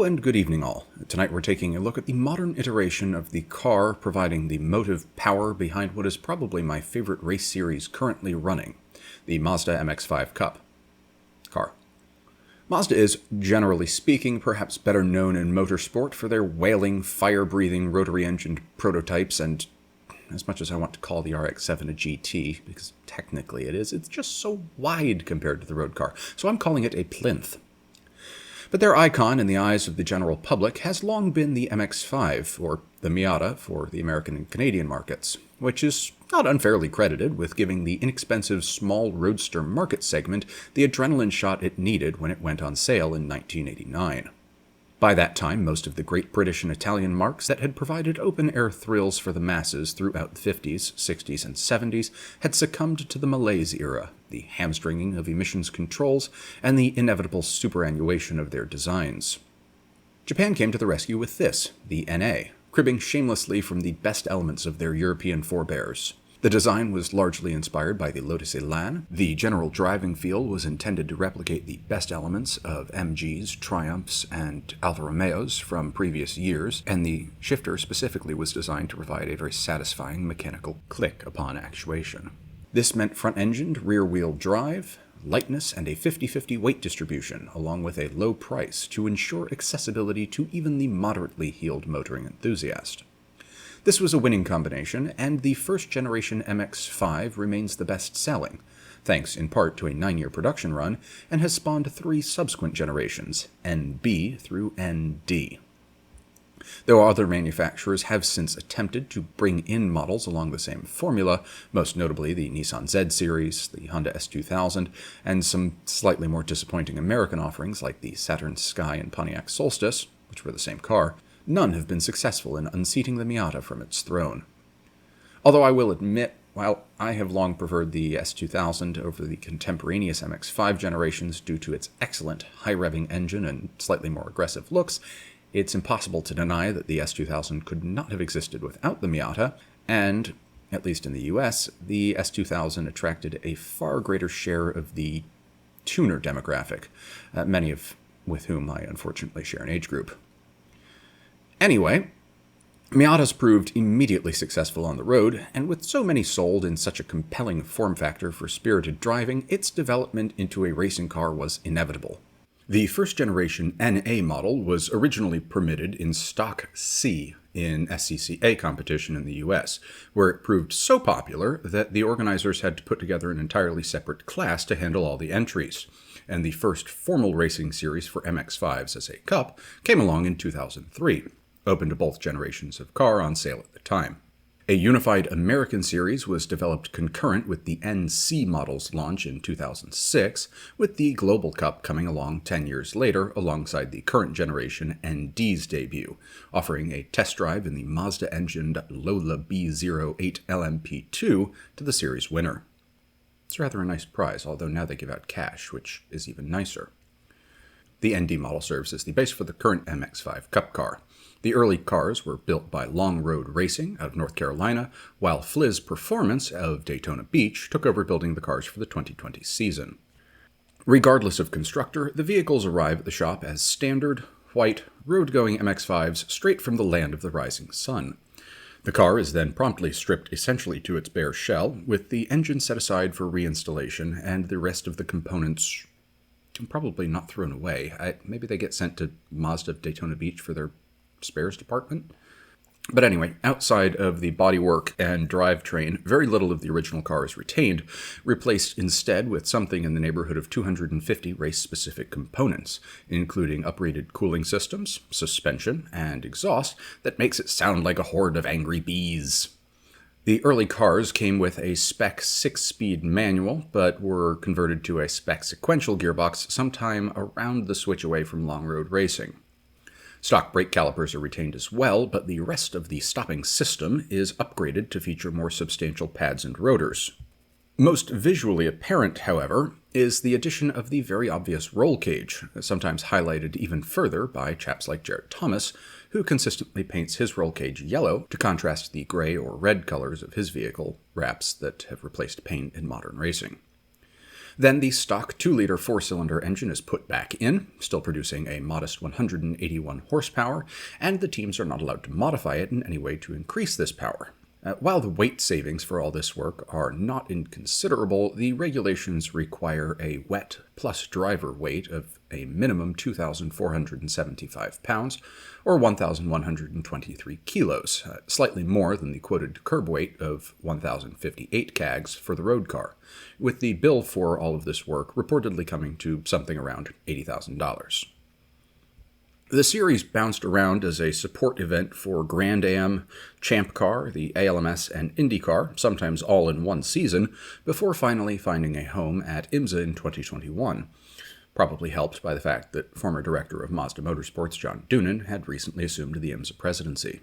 Hello and good evening all. Tonight we're taking a look at the modern iteration of the car providing the motive power behind what is probably my favorite race series currently running, the Mazda MX-5 Cup car. Mazda is, generally speaking, perhaps better known in motorsport for their wailing, fire-breathing, rotary-engined prototypes, and as much as I want to call the RX-7 a GT, because technically it is, it's just so wide compared to the road car, so I'm calling it a plinth. But their icon in the eyes of the general public has long been the MX-5, or the Miata for the American and Canadian markets, which is not unfairly credited with giving the inexpensive small Roadster market segment the adrenaline shot it needed when it went on sale in 1989. By that time, most of the great British and Italian marques that had provided open-air thrills for the masses throughout the 50s, 60s, and 70s had succumbed to the malaise era, the hamstringing of emissions controls, and the inevitable superannuation of their designs. Japan came to the rescue with this, the NA, cribbing shamelessly from the best elements of their European forebears. The design was largely inspired by the Lotus Elan. The general driving feel was intended to replicate the best elements of MGs, Triumphs, and Alfa Romeos from previous years, and the shifter specifically was designed to provide a very satisfying mechanical click upon actuation. This meant front-engined, rear-wheel drive, lightness, and a 50-50 weight distribution, along with a low price to ensure accessibility to even the moderately heeled motoring enthusiast. This was a winning combination, and the first-generation MX-5 remains the best-selling, thanks in part to a 9-year production run, and has spawned 3 subsequent generations, NB through ND. Though other manufacturers have since attempted to bring in models along the same formula, most notably the Nissan Z Series, the Honda S2000, and some slightly more disappointing American offerings like the Saturn Sky and Pontiac Solstice, which were the same car, none have been successful in unseating the Miata from its throne. Although I will admit, while I have long preferred the S2000 over the contemporaneous MX-5 generations due to its excellent high-revving engine and slightly more aggressive looks, it's impossible to deny that the S2000 could not have existed without the Miata, and, at least in the US, the S2000 attracted a far greater share of the tuner demographic, many of with whom I unfortunately share an age group. Anyway, Miata's proved immediately successful on the road, and with so many sold in such a compelling form factor for spirited driving, its development into a racing car was inevitable. The first-generation NA model was originally permitted in Stock C in SCCA competition in the US, where it proved so popular that the organizers had to put together an entirely separate class to handle all the entries, and the first formal racing series for MX-5s as a cup came along in 2003. Open to both generations of car on sale at the time. A unified American series was developed concurrent with the NC model's launch in 2006, with the Global Cup coming along 10 years later alongside the current generation ND's debut, offering a test drive in the Mazda-engined Lola B08 LMP2 to the series winner. It's rather a nice prize, although now they give out cash, which is even nicer. The ND model serves as the base for the current MX-5 Cup car. The early cars were built by Long Road Racing of North Carolina, while Fliz Performance of Daytona Beach took over building the cars for the 2020 season. Regardless of constructor, the vehicles arrive at the shop as standard, white, road-going MX-5s straight from the land of the rising sun. The car is then promptly stripped essentially to its bare shell, with the engine set aside for reinstallation and the rest of the components probably not thrown away. Maybe they get sent to Mazda of Daytona Beach for their spares department. But anyway, outside of the bodywork and drivetrain, very little of the original car is retained, replaced instead with something in the neighborhood of 250 race-specific components, including upgraded cooling systems, suspension, and exhaust that makes it sound like a horde of angry bees. The early cars came with a spec 6-speed manual, but were converted to a spec sequential gearbox sometime around the switch away from long road racing. Stock brake calipers are retained as well, but the rest of the stopping system is upgraded to feature more substantial pads and rotors. Most visually apparent, however, is the addition of the very obvious roll cage, sometimes highlighted even further by chaps like Jared Thomas, who consistently paints his roll cage yellow to contrast the gray or red colors of his vehicle wraps that have replaced paint in modern racing. Then the stock 2-liter 4-cylinder engine is put back in, still producing a modest 181 horsepower, and the teams are not allowed to modify it in any way to increase this power. While the weight savings for all this work are not inconsiderable, the regulations require a wet plus driver weight of a minimum 2,475 pounds, or 1,123 kilos, slightly more than the quoted curb weight of 1,058 kgs for the road car, with the bill for all of this work reportedly coming to something around $80,000. The series bounced around as a support event for Grand Am, Champ Car, the ALMS, and IndyCar, sometimes all in one season, before finally finding a home at IMSA in 2021, probably helped by the fact that former director of Mazda Motorsports John Doonan had recently assumed the IMSA presidency.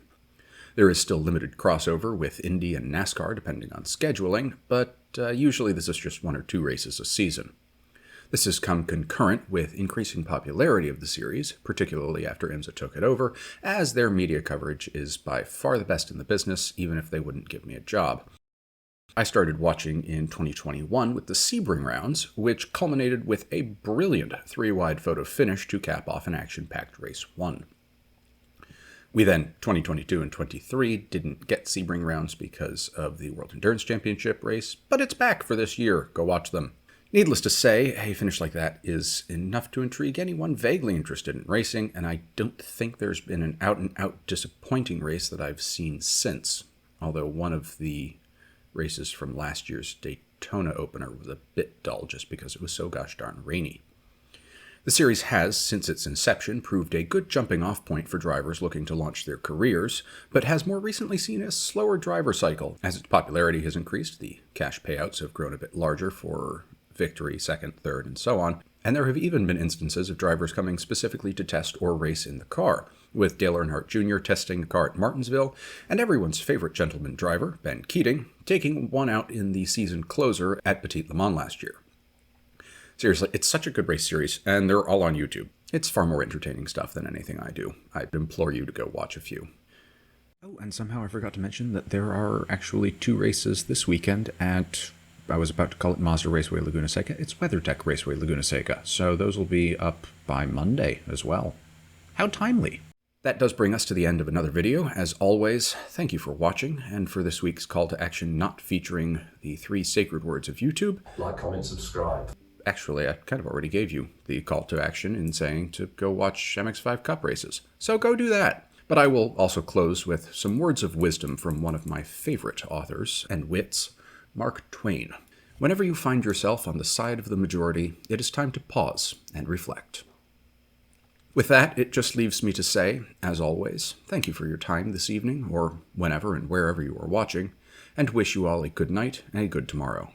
There is still limited crossover with Indy and NASCAR depending on scheduling, but usually this is just 1 or 2 races a season. This has come concurrent with increasing popularity of the series, particularly after IMSA took it over, as their media coverage is by far the best in the business, even if they wouldn't give me a job. I started watching in 2021 with the Sebring rounds, which culminated with a brilliant 3-wide photo finish to cap off an action-packed race 1. We then, 2022 and 23, didn't get Sebring rounds because of the World Endurance Championship race, but it's back for this year. Go watch them. Needless to say, a finish like that is enough to intrigue anyone vaguely interested in racing, and I don't think there's been an out-and-out disappointing race that I've seen since, although one of the races from last year's Daytona opener was a bit dull just because it was so gosh darn rainy. The series has, since its inception, proved a good jumping-off point for drivers looking to launch their careers, but has more recently seen a slower driver cycle. As its popularity has increased, the cash payouts have grown a bit larger for victory, second, third, and so on, and there have even been instances of drivers coming specifically to test or race in the car, with Dale Earnhardt Jr. testing the car at Martinsville, and everyone's favorite gentleman driver, Ben Keating, taking one out in the season closer at Petit Le Mans last year. Seriously, it's such a good race series, and they're all on YouTube. It's far more entertaining stuff than anything I do. I'd implore you to go watch a few. Oh, and somehow I forgot to mention that there are actually 2 races this weekend at, I was about to call it Mazda Raceway Laguna Seca. It's WeatherTech Raceway Laguna Seca, so those will be up by Monday as well. How timely! That does bring us to the end of another video. As always, thank you for watching, and for this week's call to action not featuring the 3 sacred words of YouTube. Like, comment, subscribe. Actually, I kind of already gave you the call to action in saying to go watch MX-5 Cup races, so go do that. But I will also close with some words of wisdom from one of my favorite authors and wits, Mark Twain. Whenever you find yourself on the side of the majority, it is time to pause and reflect. With that, it just leaves me to say, as always, thank you for your time this evening, or whenever and wherever you are watching, and wish you all a good night and a good tomorrow.